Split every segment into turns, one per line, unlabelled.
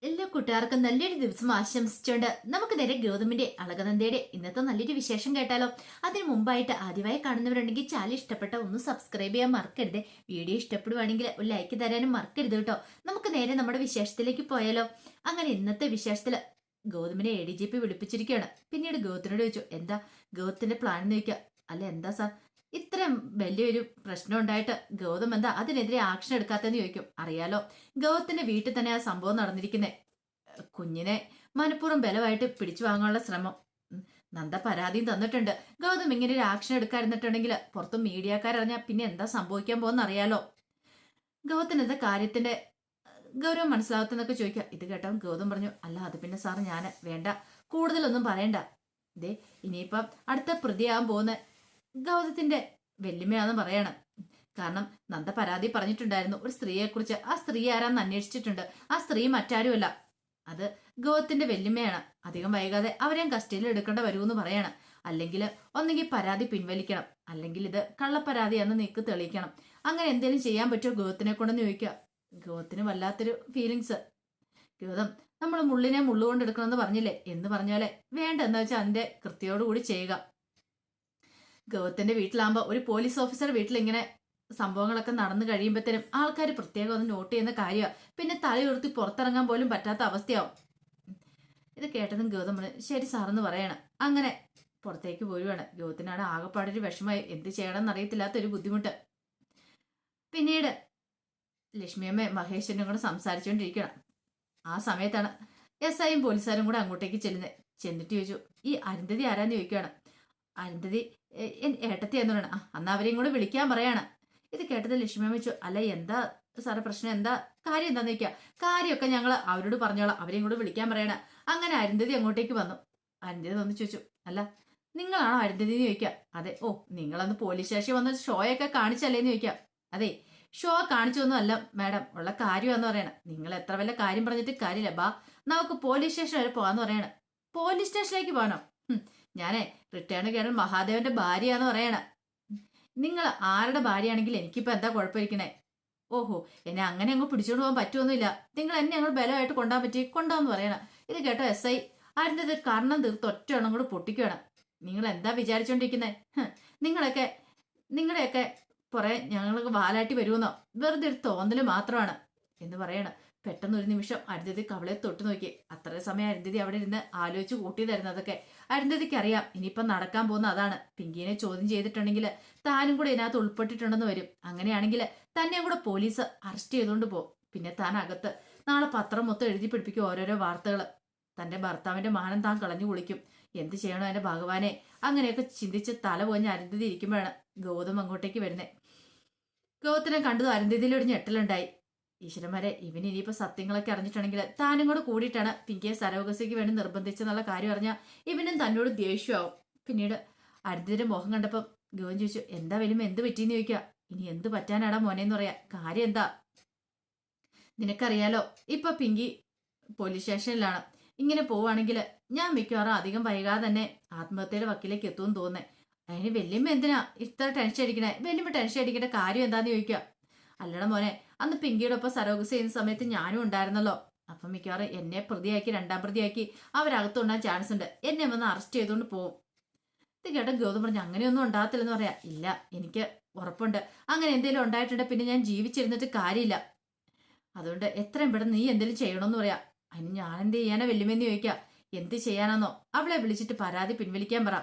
എല്ലാ കൂട്ടുകാർക്കും നല്ലൊരു ദിവസം ആശംസിച്ചുകൊണ്ട് നമുക്ക് നേരെ ഗൗതമിന്റെ അളകനന്ദയുടെ ഇന്നത്തെ നല്ലൊരു വിശേഷം കേട്ടാലോ. അതിനു മുമ്പായിട്ട് ആദ്യമായി കാണുന്നവരുണ്ടെങ്കിൽ ചാനൽ ഇഷ്ടപ്പെട്ട ഒന്ന് സബ്സ്ക്രൈബ് ചെയ്യാൻ മറക്കരുത്. വീഡിയോ ഇഷ്ടപ്പെടുവാണെങ്കിൽ ഒരു ലൈക്ക് തരാനും മറക്കരുത് കേട്ടോ. നമുക്ക് നേരെ നമ്മുടെ വിശേഷത്തിലേക്ക് പോയാലോ. അങ്ങനെ ഇന്നത്തെ വിശേഷത്തില് ഗൗതമിനെ ADGP വിളിപ്പിച്ചിരിക്കുകയാണ്. പിന്നീട് ഗൗതത്തിനോട് ചോദിച്ചു, എന്താ ഗൗതത്തിന്റെ പ്ലാൻ എന്ന് ചോദിക്കുക. അല്ല എന്താ സാർ, ഇത്രയും വലിയൊരു പ്രശ്നം ഉണ്ടായിട്ട് ഗൗതം എന്താ അതിനെതിരെ ആക്ഷൻ എടുക്കാത്തെന്ന് ചോദിക്കും. അറിയാലോ, ഗൗതത്തിന്റെ വീട്ടിൽ തന്നെ ആ സംഭവം നടന്നിരിക്കുന്നത്. കുഞ്ഞിനെ മനഃപൂർവ്വം ബലമായിട്ട് പിടിച്ചു വാങ്ങാനുള്ള ശ്രമം. നന്ദ പരാതിയും തന്നിട്ടുണ്ട്. ഗൗതം ഇങ്ങനെ ഒരു ആക്ഷൻ എടുക്കാതിരുന്നിട്ടുണ്ടെങ്കിൽ പുറത്തും മീഡിയക്കാരറിഞ്ഞാൽ പിന്നെ എന്താ സംഭവിക്കാൻ പോകുന്ന അറിയാലോ. ഗൗതത്തിന് എന്താ കാര്യത്തിന്റെ ഗൗരവം മനസ്സിലാകത്തെന്നൊക്കെ ചോദിക്കുക. ഇത് കേട്ടോ ഗൗതം പറഞ്ഞു, അല്ല അത് പിന്നെ സാർ ഞാൻ വേണ്ട, കൂടുതലൊന്നും പറയണ്ട. ഇതേ ഇനിയിപ്പം അടുത്ത പ്രതിയാകാൻ പോകുന്ന ഗൗതത്തിന്റെ വെല്ലുമയാന്ന് പറയാണ്. കാരണം നന്ദ പരാതി പറഞ്ഞിട്ടുണ്ടായിരുന്നു ഒരു സ്ത്രീയെക്കുറിച്ച്. ആ സ്ത്രീ ആരാന്ന് അന്വേഷിച്ചിട്ടുണ്ട്. ആ സ്ത്രീ മറ്റാരുമല്ല, അത് ഗൗതത്തിന്റെ വെല്ലുമയാണ്. അധികം വൈകാതെ അവരെയും കസ്റ്റഡിയിൽ എടുക്കേണ്ട വരുമെന്ന് പറയാണ്. അല്ലെങ്കിൽ ഒന്നെങ്കിൽ പരാതി പിൻവലിക്കണം, അല്ലെങ്കിൽ ഇത് കള്ളപ്പരാതിയാന്ന് നീക്ക് തെളിയിക്കണം. അങ്ങനെ എന്തെങ്കിലും ചെയ്യാൻ പറ്റുമോ ഗൗതത്തിനെ കൊണ്ടെന്ന് ചോദിക്കുക. ഗൗതത്തിന് വല്ലാത്തൊരു ഫീലിങ്സ്. ഗൗതം, നമ്മൾ മുള്ളിനെ മുള്ളുകൊണ്ട് എടുക്കണമെന്ന് പറഞ്ഞില്ലേ എന്ന് പറഞ്ഞാലേ വേണ്ട എന്ന് വെച്ചാൽ അതിന്റെ കൃത്യയോടുകൂടി ചെയ്യുക. ഗൗതത്തിന്റെ വീട്ടിലാകുമ്പോൾ ഒരു പോലീസ് ഓഫീസർ വീട്ടിൽ ഇങ്ങനെ സംഭവങ്ങളൊക്കെ നടന്നു കഴിയുമ്പോഴത്തേനും ആൾക്കാർ പ്രത്യേകം ഒന്ന് നോട്ട് ചെയ്യുന്ന കാര്യമാണ്. പിന്നെ തലയുയർത്തി പുറത്തിറങ്ങാൻ പോലും പറ്റാത്ത അവസ്ഥയാവും. ഇത് കേട്ടതും ഗൗതം ശരി സാറെന്ന് പറയണം. അങ്ങനെ പുറത്തേക്ക് പോരുവാണ്. ഗൗതത്തിനാണ് ആകെപ്പാടൊരു വിഷമമായി. എന്ത് ചെയ്യണമെന്ന് അറിയത്തില്ലാത്തൊരു ബുദ്ധിമുട്ട്. പിന്നീട് ലക്ഷ്മിയമ്മ മഹേശ്വരനും കൂടെ സംസാരിച്ചുകൊണ്ടിരിക്കണം. ആ സമയത്താണ് SIയും പോലീസുകാരും കൂടെ അങ്ങോട്ടേക്ക് ചെന്നിട്ട് ചോദിച്ചു, ഈ അരുന്ധതി ആരാന്ന് ചോദിക്കുകയാണ്. അരുന്ധതി ഏട്ടത്തി എന്ന് പറയണം. അന്ന് അവരെയും കൂടെ വിളിക്കാൻ പറയാണ്. ഇത് കേട്ടത് ലക്ഷ്മിയമ്മ വെച്ചു, അല്ല എന്താ സാറേ പ്രശ്നം, എന്താ കാര്യം എന്താന്ന് ചോദിക്കുക. കാര്യമൊക്കെ ഞങ്ങൾ അവരോട് പറഞ്ഞോളാം, അവരെയും കൂടെ വിളിക്കാൻ പറയണം. അങ്ങനെ അരുന്ധതി അങ്ങോട്ടേക്ക് വന്നു. അരുന്ധതി വന്ന് ചോദിച്ചു, അല്ല നിങ്ങളാണോ അരുന്ധതി എന്ന് ചോദിക്കുക. അതെ. ഓ, നിങ്ങളന്ന് പോലീസ് സ്റ്റേഷനിൽ വന്ന് ഷോയൊക്കെ കാണിച്ചല്ലേന്ന് ചോദിക്കുക. അതെ, ഷോ കാണിച്ചൊന്നും അല്ല മാഡം, ഉള്ള കാര്യമാന്ന് പറയണം. നിങ്ങൾ എത്ര വല്ല കാര്യം പറഞ്ഞിട്ട് കാര്യമില്ല, ബാ നമുക്ക് പോലീസ് സ്റ്റേഷൻ വരെ പോവാന്ന് പറയണം. പോലീസ് സ്റ്റേഷനിലേക്ക് പോകാനോ? ഞാനേ റിട്ടയർഡ് കേണൽ മഹാദേവന്റെ ഭാര്യയാന്ന് പറയണ. നിങ്ങൾ ആരുടെ ഭാര്യയാണെങ്കിൽ എനിക്കിപ്പോ എന്താ കുഴപ്പമിരിക്കണേ? ഓഹോ, എന്നെ അങ്ങനെ അങ്ങ് പിടിച്ചോണ്ട് പോകാൻ പറ്റുമൊന്നുമില്ല. നിങ്ങൾ എന്നെ ഞങ്ങൾ ബലമായിട്ട് കൊണ്ടാന്ന് പറയണം. ഇത് കേട്ടോ SI ആരുടെ കർണം തീർത്ത് ഒറ്റ എണ്ണം കൂടെ പൊട്ടിക്കണം. നിങ്ങൾ എന്താ വിചാരിച്ചോണ്ടിരിക്കുന്നേ? നിങ്ങളുടെയൊക്കെ കുറെ ഞങ്ങൾക്ക് വാലാട്ടി വരുമെന്നോ? വെറുതെ ഒരു തോന്നല് മാത്രമാണ് എന്ന് പറയണം. പെട്ടെന്ന് ഒരു നിമിഷം അരുന്ധതി കവളെ തൊട്ട് നോക്കി. അത്ര സമയം അരുന്ധതി അവിടെ ഇരുന്ന് ആലോചിച്ച് കൂട്ടിയതായിരുന്നു അതൊക്കെ. അരുന്ധതിക്ക് അറിയാം ഇനിയിപ്പം നടക്കാൻ പോകുന്ന അതാണ്. പിങ്കിനെ ചോദ്യം ചെയ്തിട്ടുണ്ടെങ്കിൽ താനും കൂടെ ഇതിനകത്ത് ഉൾപ്പെട്ടിട്ടുണ്ടെന്ന് വരും. അങ്ങനെയാണെങ്കിൽ തന്നെയും കൂടെ പോലീസ് അറസ്റ്റ് ചെയ്തുകൊണ്ട് പോകും. പിന്നെ താൻ അകത്ത് നാളെ പത്രം മൊത്തം എഴുതി പിടിപ്പിക്കും ഓരോരോ വാർത്തകൾ. തന്റെ ഭർത്താവിന്റെ മാനം താൻ കളഞ്ഞു കുളിക്കും. എന്ത് ചെയ്യണോ എന്റെ ഭഗവാനെ? അങ്ങനെയൊക്കെ ചിന്തിച്ച് തല പോഞ്ഞ് അരുന്ധതി ഇരിക്കുമ്പോഴാണ് ഗൗതം അങ്ങോട്ടേക്ക് വരുന്നത്. ഗൗതത്തിനെ കണ്ടതും അരുന്ധതിയിലൊരു ഞെട്ടലുണ്ടായി. ഈശ്വരന്മാരെ, ഇവന് ഇനിയിപ്പോ സത്യങ്ങളൊക്കെ അറിഞ്ഞിട്ടുണ്ടെങ്കിൽ താനും കൂടെ കൂടിയിട്ടാണ് പിങ്കിയെ സരോഗസിക്ക് വേണ്ടി നിർബന്ധിച്ചെന്നുള്ള കാര്യം അറിഞ്ഞാൽ ഇവനും തന്നോട് ദേഷ്യമാവും. പിന്നീട് അരുന്ധതിയുടെ മുഖം കണ്ടപ്പോൾ ഗൗതം ചോദിച്ചു, എന്താ വലിയ എന്ത് പറ്റിയെന്ന് ചോദിക്കുക. ഇനി എന്ത് പറ്റാനാടാ മോനെന്ന് പറയാ. കാര്യം എന്താ നിനക്കറിയാലോ, ഇപ്പൊ പിങ്കി പോലീസ് സ്റ്റേഷനിലാണ്. ഇങ്ങനെ പോവാണെങ്കിൽ ഞാൻ മിക്കവാറും അധികം വൈകാതെ തന്നെ ആത്മഹത്യയുടെ വക്കിലേക്ക് എത്തുമെന്ന് തോന്നേ. അതിന് വല്യമ്മ എന്തിനാ ഇത്ര ടെൻഷൻ അടിക്കണേ? വല്യമ്മ ടെൻഷൻ അടിക്കേണ്ട കാര്യം എന്താന്ന് ചോദിക്കുക. അല്ലട മോനെ, അന്ന് പിങ്കിയുടെ ഒപ്പം സരോഗസ് ചെയ്യുന്ന സമയത്ത് ഞാനും ഉണ്ടായിരുന്നല്ലോ. അപ്പം മിക്കവാറും എന്നെ പ്രതിയാക്കി രണ്ടാം പ്രതിയാക്കി അവരകത്തുണ്ടാൻ ചാൻസ് ഉണ്ട്. എന്നെ വന്ന് അറസ്റ്റ് ചെയ്തുകൊണ്ട് പോകും. ഇത് കേട്ട ഗൗതം പറഞ്ഞു, അങ്ങനെയൊന്നും ഉണ്ടാകത്തില്ലെന്ന് പറയാ. ഇല്ല, എനിക്ക് ഉറപ്പുണ്ട്. അങ്ങനെ എന്തെങ്കിലും ഉണ്ടായിട്ടുണ്ട് പിന്നെ ഞാൻ ജീവിച്ചിരുന്നിട്ട് കാര്യമില്ല. അതുകൊണ്ട് എത്രയും പെട്ടെന്ന് നീ എന്തെങ്കിലും ചെയ്യണമെന്ന് പറയാ. അതിന് ഞാൻ എന്ത് ചെയ്യാനാ വല്യമെന്ന് ചോദിക്കുക. എന്ത് ചെയ്യാനാന്നോ? അവളെ വിളിച്ചിട്ട് പരാതി പിൻവലിക്കാൻ പറ.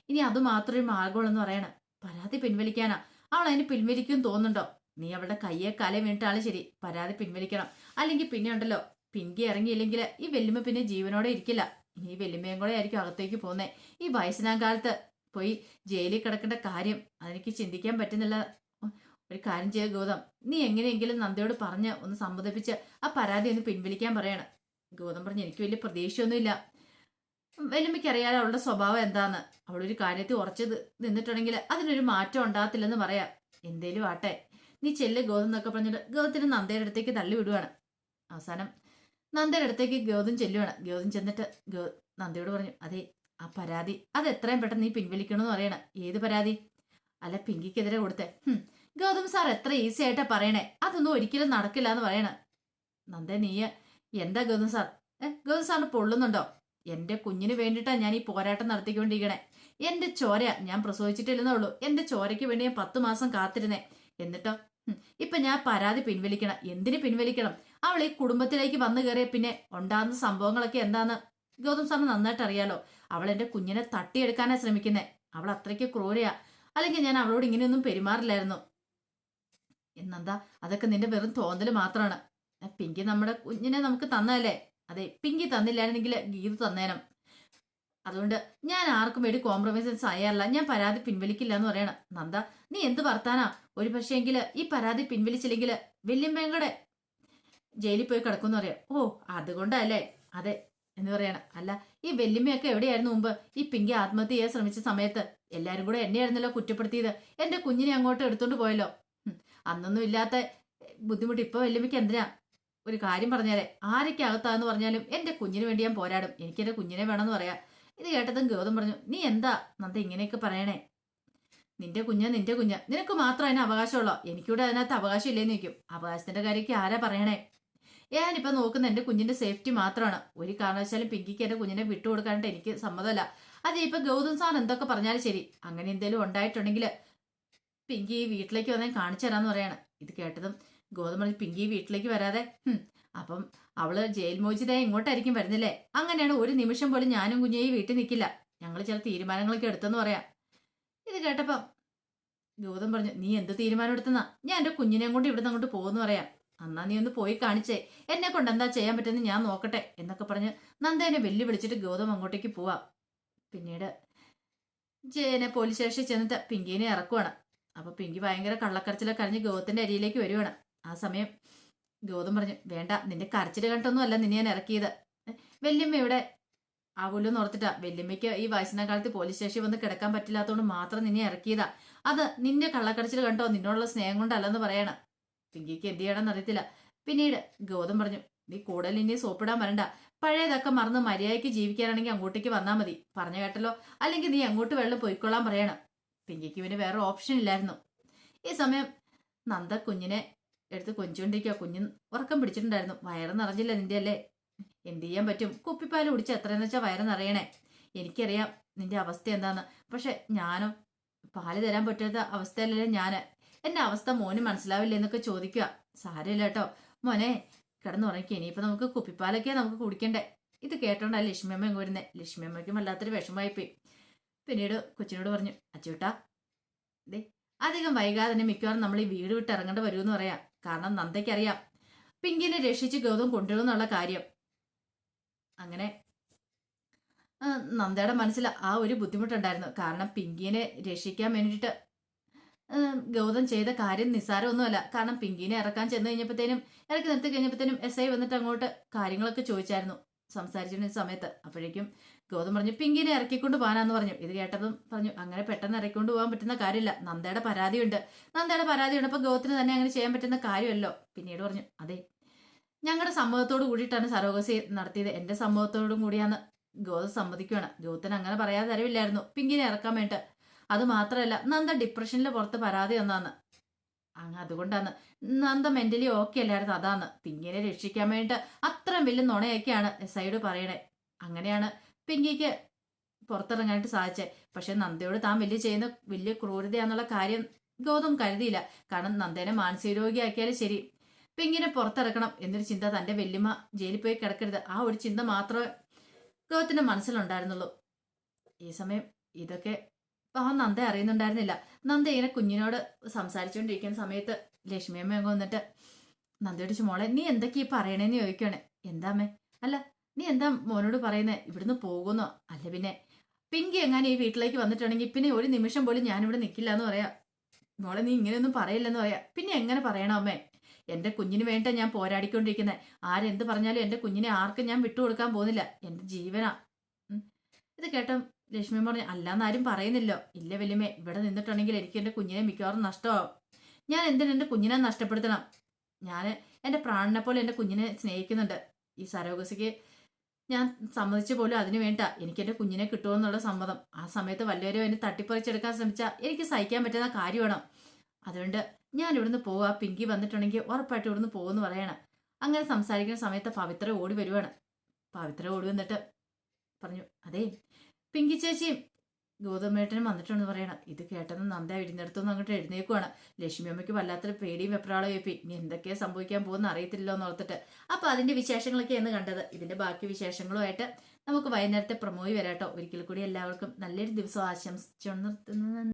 ഇനി അത് മാത്രമേ മാർഗമുള്ളെന്ന് പറയണ. പരാതി പിൻവലിക്കാനാ? അവൾ അതിന് പിൻവലിക്കും തോന്നുന്നുണ്ടോ? നീ അവളുടെ കയ്യെ കാലേ വീണിട്ടാണ് ശരി, പരാതി പിൻവലിക്കണം. അല്ലെങ്കിൽ പിന്നെ ഉണ്ടല്ലോ, പിങ്കി ഇറങ്ങിയില്ലെങ്കിൽ ഈ വെല്ലുമ്മ പിന്നെ ജീവനോടെ ഇരിക്കില്ല. ഇനി ഈ വെല്ലുമ്മയും കൂടെ ആയിരിക്കും അകത്തേക്ക് പോകുന്നേ. ഈ വയസ്സനാം കാലത്ത് പോയി ജയിലിൽ കിടക്കേണ്ട കാര്യം അതെനിക്ക് ചിന്തിക്കാൻ പറ്റുന്നില്ല. ഒരു കാര്യം ചെയ്യ ഗൗതം, നീ എങ്ങനെയെങ്കിലും നന്ദയോട് പറഞ്ഞ് ഒന്ന് സമ്മതിപ്പിച്ച് ആ പരാതി ഒന്ന് പിൻവലിക്കാൻ പറയണം. ഗൗതം പറഞ്ഞു, എനിക്ക് വലിയ പ്രതീക്ഷയൊന്നുമില്ല. വെല്ലുമ്മയ്ക്ക് അറിയാതെ അവളുടെ സ്വഭാവം എന്താന്ന്. അവളൊരു കാര്യത്തിൽ ഉറച്ചു നിന്നിട്ടുണ്ടെങ്കിൽ അതിനൊരു മാറ്റം ഉണ്ടാകത്തില്ലെന്ന് പറയാം. എന്തേലും ആട്ടെ, നീ ചെല്ല് ഗൗതം എന്നൊക്കെ പറഞ്ഞിട്ട് ഗൗതത്തിന് നന്ദയുടെ അടുത്തേക്ക് തള്ളി വിടുവാണ്. അവസാനം നന്ദയുടെ അടുത്തേക്ക് ഗൗതം ചെല്ലുവാണ്. ഗൗതം ചെന്നിട്ട് നന്ദയോട് പറഞ്ഞു, അതെ ആ പരാതി അത് എത്രയും പെട്ടെന്ന് നീ പിൻവലിക്കണമെന്ന് പറയണ. ഏത് പരാതി? അല്ല പിങ്കിക്കെതിരെ കൊടുത്തേ. ഗൗതം സാർ എത്ര ഈസി ആയിട്ടാ പറയണേ. അതൊന്നും ഒരിക്കലും നടക്കില്ല എന്ന് പറയണ. നന്ദ നീ എന്താ ഗൗതം സാർ? ഗൗതം സാറിന് പൊള്ളുന്നുണ്ടോ? എന്റെ കുഞ്ഞിന് വേണ്ടിയിട്ടാ ഞാൻ ഈ പോരാട്ടം നടത്തിക്കൊണ്ടിരിക്കണേ. എന്റെ ചോര ഞാൻ പ്രസവിച്ചിട്ടില്ലെന്നേ ഉള്ളൂ. എന്റെ ചോരയ്ക്ക് വേണ്ടി ഞാൻ 10 മാസം കാത്തിരുന്നേ. എന്നിട്ടോ ഇപ്പൊ ഞാൻ പരാതി പിൻവലിക്കണം. എന്തിന് പിൻവലിക്കണം? അവൾ ഈ കുടുംബത്തിലേക്ക് വന്നു കയറിയ പിന്നെ ഉണ്ടാകുന്ന സംഭവങ്ങളൊക്കെ എന്താന്ന് ഗൗതം സാറിന് നന്നായിട്ട് അറിയാലോ. അവൾ എന്റെ കുഞ്ഞിനെ തട്ടിയെടുക്കാനാ ശ്രമിക്കുന്നേ. അവൾ അത്രയ്ക്ക് ക്രൂരയാ. അല്ലെങ്കിൽ ഞാൻ അവളോട് ഇങ്ങനെയൊന്നും പെരുമാറില്ലായിരുന്നു. എന്നെന്താ, അതൊക്കെ നിന്റെ വെറും തോന്നല് മാത്രമാണ്. പിങ്കി നമ്മുടെ കുഞ്ഞിനെ നമുക്ക് തന്നതല്ലേ? അതെ, പിങ്കി തന്നില്ലായിരുന്നെങ്കിൽ ഗീത് തന്നേനം. അതുകൊണ്ട് ഞാൻ ആർക്കും വേണ്ടി കോംപ്രമൈസൻസ് ആയല്ല. ഞാൻ പരാതി പിൻവലിക്കില്ല എന്ന് പറയണം. നന്ദ, നീ എന്ത് വർത്താനാ? ഒരു പക്ഷേങ്കില് ഈ പരാതി പിൻവലിച്ചില്ലെങ്കിൽ വല്യമ്മയുടെ ജയിലിൽ പോയി കിടക്കുമെന്ന് പറയാം. ഓ, അതുകൊണ്ടല്ലേ? അതെ എന്ന് പറയണം. അല്ല, ഈ വല്യമ്മയൊക്കെ എവിടെയായിരുന്നു മുമ്പ്? ഈ പിങ്കി ആത്മഹത്യ ചെയ്യാൻ ശ്രമിച്ച സമയത്ത് എല്ലാരും കൂടെ എന്നെയായിരുന്നല്ലോ കുറ്റപ്പെടുത്തിയത്. എന്റെ കുഞ്ഞിനെ അങ്ങോട്ട് എടുത്തോണ്ട് പോയല്ലോ. അന്നൊന്നും ഇല്ലാത്ത ബുദ്ധിമുട്ട് ഇപ്പൊ വല്യമ്മയ്ക്ക് എന്തിനാ? ഒരു കാര്യം പറഞ്ഞാലേ, ആരൊക്കെ അകത്താന്ന് പറഞ്ഞാലും എന്റെ കുഞ്ഞിന് വേണ്ടി ഞാൻ പോരാടും. എനിക്ക് എന്റെ കുഞ്ഞിനെ വേണമെന്ന് പറയാം. ഇത് കേട്ടതും ഗൗതം പറഞ്ഞു, നീ എന്താ നന്ദ ഇങ്ങനെയൊക്കെ പറയണേ? നിന്റെ കുഞ്ഞ നിനക്ക് മാത്രം അതിന് അവകാശമുള്ളോ? എനിക്കൂടെ അതിനകത്ത് അവകാശം ഇല്ലേന്ന് ചോദിക്കും. അവകാശത്തിന്റെ കാര്യമൊക്കെ ആരാ പറയണേ? ഞാനിപ്പോ നോക്കുന്ന എന്റെ കുഞ്ഞിന്റെ സേഫ്റ്റി മാത്രമാണ്. ഒരു കാരണവശാലും പിങ്കിക്ക് എന്റെ കുഞ്ഞിനെ വിട്ടുകൊടുക്കാനായിട്ട് എനിക്ക് സമ്മതമല്ല. അത് ഇപ്പൊ ഗൗതം സാർ എന്തൊക്കെ പറഞ്ഞാലും ശരി, അങ്ങനെ എന്തെങ്കിലും ഉണ്ടായിട്ടുണ്ടെങ്കിൽ പിങ്കി വീട്ടിലേക്ക് വന്നാൽ കാണിച്ചു തരാന്ന് പറയാണ്. ഇത് കേട്ടതും ഗൗതം പറഞ്ഞു, പിങ്കി വീട്ടിലേക്ക് വരാതെ അപ്പം അവള് ജയിൽ മോചിതയായി ഇങ്ങോട്ടായിരിക്കും വരുന്നില്ലേ? അങ്ങനെയാണ് ഒരു നിമിഷം പോലും ഞാനും കുഞ്ഞേയും വീട്ടിൽ നിൽക്കില്ല. ഞങ്ങൾ ചില തീരുമാനങ്ങളൊക്കെ എടുത്തെന്ന് പറയാം. ഇത് കേട്ടപ്പം ഗൗതം പറഞ്ഞു, നീ എന്ത് തീരുമാനം എടുത്തെന്നാ? ഞാൻ എന്റെ കുഞ്ഞിനെയും കൊണ്ട് ഇവിടുന്ന് അങ്ങോട്ട് പോകുന്നു പറയാം. അന്നാ നീ ഒന്ന് പോയി കാണിച്ചേ, എന്നെ കൊണ്ട് എന്താ ചെയ്യാൻ പറ്റുമെന്ന് ഞാൻ നോക്കട്ടെ എന്നൊക്കെ പറഞ്ഞ് നന്ദേനെ വെല്ലുവിളിച്ചിട്ട് ഗൗതം അങ്ങോട്ടേക്ക് പോവാം. പിന്നീട് ജയനെ പോലീസ് സ്റ്റേഷനിൽ ചെന്നിട്ട് പിങ്കിനെ ഇറക്കുവാണ്. അപ്പൊ പിങ്കി ഭയങ്കര കള്ളക്കരച്ചിലൊക്കെ കഴിഞ്ഞ് ഗൗതത്തിന്റെ അരിയിലേക്ക് വരുവാണ്. ആ സമയം ഗൗതം പറഞ്ഞു, വേണ്ട, നിന്റെ കരച്ചിൽ കണ്ടൊന്നും അല്ല നിന്നെ ഞാൻ ഇറക്കിയത്. വല്യമ്മ ഇവിടെ ആകൂലെന്ന് ഓർത്തിട്ടാ. വല്യമ്മയ്ക്ക് ഈ വയസ്സിനെക്കാലത്ത് പോലീസ് സ്റ്റേഷനിൽ വന്ന് കിടക്കാൻ പറ്റില്ലാത്തതുകൊണ്ട് മാത്രം നിന്നെ ഇറക്കിയതാ. അത് നിന്റെ കള്ളക്കരച്ചിൽ കണ്ടോ, നിന്നോടുള്ള സ്നേഹം കൊണ്ടല്ലെന്ന് പറയണം. പിങ്കിക്ക് എന്ത് ചെയ്യണമെന്ന് അറിയത്തില്ല. പിന്നീട് ഗൗതം പറഞ്ഞു, നീ കൂടുതൽ ഇനി സോപ്പിടാൻ വരണ്ട. പഴയതൊക്കെ മറന്ന് മര്യാദയ്ക്ക് ജീവിക്കാനാണെങ്കിൽ അങ്ങോട്ടേക്ക് വന്നാൽ മതി. പറഞ്ഞു കേട്ടല്ലോ? അല്ലെങ്കിൽ നീ അങ്ങോട്ട് വെള്ളം പൊയ്ക്കൊള്ളാൻ പറയണം. പിങ്കിക്ക് പിന്നെ വേറെ ഓപ്ഷൻ ഇല്ലായിരുന്നു. ഈ സമയം നന്ദ കുഞ്ഞിനെ എടുത്ത് കൊഞ്ചുകൊണ്ടിരിക്കുക. കുഞ്ഞ് ഉറക്കം പിടിച്ചിട്ടുണ്ടായിരുന്നു. വയറ് നിറഞ്ഞില്ല നിന്റെ അല്ലേ? എന്ത് ചെയ്യാൻ പറ്റും? കുപ്പിപ്പാൽ കുടിച്ച് എത്രയെന്ന് വെച്ചാൽ വയറ് നിറയണേ. എനിക്കറിയാം നിന്റെ അവസ്ഥ എന്താന്ന്. പക്ഷെ ഞാനോ പാല് തരാൻ പറ്റാത്ത അവസ്ഥയല്ലേ ഞാന്. എന്റെ അവസ്ഥ മോന് മനസ്സിലാവില്ല എന്നൊക്കെ ചോദിക്കുക. സാരമില്ല കേട്ടോ മോനെ, കിടന്നുറങ്ങിക്കുക. ഇനിയിപ്പോ നമുക്ക് കുപ്പിപ്പാലൊക്കെയാ നമുക്ക് കുടിക്കണ്ടേ. ഇത് കേട്ടോണ്ടാ ലക്ഷ്മിയമ്മ വരുന്നേ. ലക്ഷ്മിയമ്മയ്ക്കും വല്ലാത്തൊരു വിഷമമായിപ്പോയി. പിന്നീട് കൊച്ചിനോട് പറഞ്ഞു, അച്ചൂട്ടാ ദേ അധികം വൈകാതെ തന്നെ മിക്കവാറും നമ്മൾ ഈ വീട് വിട്ട് ഇറങ്ങേണ്ടി വരുമെന്ന് പറയാം. കാരണം നന്ദയ്ക്കറിയാം പിങ്കിനെ രക്ഷിച്ച് ഗൗതം കൊണ്ടുവരുമെന്നുള്ള കാര്യം. അങ്ങനെ നന്ദയുടെ മനസ്സിൽ ആ ഒരു ബുദ്ധിമുട്ടുണ്ടായിരുന്നു. കാരണം പിങ്കിനെ രക്ഷിക്കാൻ വേണ്ടിയിട്ട് ഗൗതം ചെയ്ത കാര്യം നിസ്സാരമൊന്നുമല്ല. കാരണം പിങ്കിനെ ഇറക്കാൻ ചെന്ന് കഴിഞ്ഞപ്പോഴത്തേനും ഇറക്കി നിർത്തി കഴിഞ്ഞപ്പോഴത്തേനും SI വന്നിട്ട് അങ്ങോട്ട് കാര്യങ്ങളൊക്കെ ചോദിച്ചായിരുന്നു സംസാരിച്ചിരുന്ന സമയത്ത്. അപ്പോഴേക്കും ഗൗതം പറഞ്ഞു, പിങ്കിനെ ഇറക്കിക്കൊണ്ട് പോകാനാന്ന് പറഞ്ഞു. ഇത് കേട്ടതും പറഞ്ഞു, അങ്ങനെ പെട്ടെന്ന് ഇറക്കിക്കൊണ്ട് പോകാൻ പറ്റുന്ന കാര്യമില്ല. നന്ദയുടെ പരാതിയുണ്ട്. അപ്പൊ ഗൗതത്തിന് തന്നെ അങ്ങനെ ചെയ്യാൻ പറ്റുന്ന കാര്യമല്ലോ. പിന്നീട് പറഞ്ഞു, അതെ, ഞങ്ങളുടെ സമ്മതത്തോട് കൂടിയിട്ടാണ് സരോഗസി നടത്തിയത്. എന്റെ സമ്മതത്തോടും കൂടിയാണ്. ഗൗതം സമ്മതിക്കുകയാണ്. ഗൗതത്തിന് അങ്ങനെ പറയാതെ തരവില്ലായിരുന്നു പിങ്കിനെ ഇറക്കാൻ വേണ്ടിട്ട്. അത് മാത്രമല്ല, നന്ദ ഡിപ്രഷനിൽ പുറത്ത് പരാതി തന്നാന്ന്. അതുകൊണ്ടാണ് നന്ദ മെന്റലി ഓക്കെ അല്ലായിരുന്നു. അതാന്ന് പിങ്കിനെ രക്ഷിക്കാൻ വേണ്ടിട്ട് അത്രയും വലിയ നുണയൊക്കെയാണ് SIയോട് പറയണേ. അങ്ങനെയാണ് പിങ്കിക്ക് പുറത്തിറങ്ങാനായിട്ട് സാധിച്ചത്. പക്ഷെ നന്ദയോട് താൻ ചെയ്യുന്ന വലിയ ക്രൂരതയാന്നുള്ള കാര്യം ഗൗതം കരുതിയില്ല. കാരണം നന്ദേനെ മാനസിക രോഗിയാക്കിയാലും ശരി, പിങ്കിനെ പുറത്തിറക്കണം എന്നൊരു ചിന്ത, തന്റെ വല്യമ്മ ജയിലിൽ പോയി കിടക്കരുത്, ആ ഒരു ചിന്ത മാത്രമേ ഗൗതത്തിന്റെ മനസ്സിലുണ്ടായിരുന്നുള്ളൂ. ഈ സമയം ഇതൊക്കെ നന്ദ അറിയുന്നുണ്ടായിരുന്നില്ല. നന്ദ ഇങ്ങനെ കുഞ്ഞിനോട് സംസാരിച്ചുകൊണ്ടിരിക്കുന്ന സമയത്ത് ലക്ഷ്മിയമ്മ അങ്ങ് വന്നിട്ട് നന്ദയോട് മോളെ, നീ എന്തൊക്കെയാ പറയണേന്ന് ചോദിക്കുകയാണ്. എന്താമ്മേ? അല്ല, നീ എന്താ മോനോട് പറയുന്നേ? ഇവിടുന്ന് പോകുന്നോ? അല്ല പിന്നെ പിങ്കി എങ്ങനെ ഈ വീട്ടിലേക്ക് വന്നിട്ടുണ്ടെങ്കിൽ പിന്നെ ഒരു നിമിഷം പോലും ഞാനിവിടെ നിൽക്കില്ല എന്ന് പറയാം. മോളെ, നീ ഇങ്ങനെയൊന്നും പറയില്ലെന്ന് പറയാം. പിന്നെ എങ്ങനെ പറയണം അമ്മേ? എന്റെ കുഞ്ഞിന് വേണ്ട ഞാൻ പോരാടിക്കൊണ്ടിരിക്കുന്നത്. ആരെന്ത് പറഞ്ഞാലും എന്റെ കുഞ്ഞിനെ ആർക്കും ഞാൻ വിട്ടുകൊടുക്കാൻ പോകുന്നില്ല. എന്റെ ജീവനാ. ഇത് കേട്ടോ ലക്ഷ്മി പറഞ്ഞു, അല്ലാന്ന് ആരും പറയുന്നില്ലോ. ഇല്ല വല്യമ്മേ, ഇവിടെ നിന്നിട്ടുണ്ടെങ്കിൽ എനിക്ക് എന്റെ കുഞ്ഞിനെ മിക്കവാറും നഷ്ടമാവും. ഞാൻ എന്തിനും എന്റെ കുഞ്ഞിനെ നഷ്ടപ്പെടുത്തണം? ഞാൻ എന്റെ പ്രാണനെ പോലെ എന്റെ കുഞ്ഞിനെ സ്നേഹിക്കുന്നുണ്ട്. ഈ സരോഗസിക്ക് ഞാൻ സമ്മതിച്ചു പോലും അതിനു വേണ്ട എനിക്ക് എന്റെ കുഞ്ഞിനെ കിട്ടുമെന്നുള്ള സമ്മതം. ആ സമയത്ത് വല്ലവരും എന്നെ തട്ടിപ്പറിച്ചെടുക്കാൻ ശ്രമിച്ചാൽ എനിക്ക് സഹിക്കാൻ പറ്റുന്ന കാര്യമാണ്. അതുകൊണ്ട് ഞാൻ ഇവിടുന്ന് പോവാ. പിങ്കി വന്നിട്ടുണ്ടെങ്കിൽ ഉറപ്പായിട്ട് ഇവിടുന്ന് പോകുമെന്ന് പറയണം. അങ്ങനെ സംസാരിക്കുന്ന സമയത്ത് പവിത്ര ഓടി വരുവാണ്. പവിത്ര ഓടി വന്നിട്ട് പറഞ്ഞു, അതെ പിങ്കി ചേച്ചിയും ഗൗതമേട്ടനും വന്നിട്ടുണ്ടെന്ന് പറയണം. ഇത് കേട്ടെന്ന് നന്ദ ഇടിഞ്ഞെടുത്തുനിന്ന് അങ്ങോട്ട് എഴുന്നേക്കുവാണ്. ലക്ഷ്മി അമ്മയ്ക്ക് വല്ലാത്തൊരു പേടിയും വെപ്രാളവും ഏപ്പി. ഇനി എന്തൊക്കെയാ സംഭവിക്കാൻ പോകുന്ന അറിയത്തില്ലോ എന്ന് ഓർത്തിട്ട്. അപ്പൊ അതിന്റെ വിശേഷങ്ങളൊക്കെയാണ് കണ്ടത്. ഇതിന്റെ ബാക്കി വിശേഷങ്ങളുമായിട്ട് നമുക്ക് വൈകുന്നേരത്തെ പ്രമോയി വരാട്ടോ. ഒരിക്കൽ കൂടി എല്ലാവർക്കും നല്ലൊരു ദിവസം ആശംസിച്ചു നിർത്തുന്നു.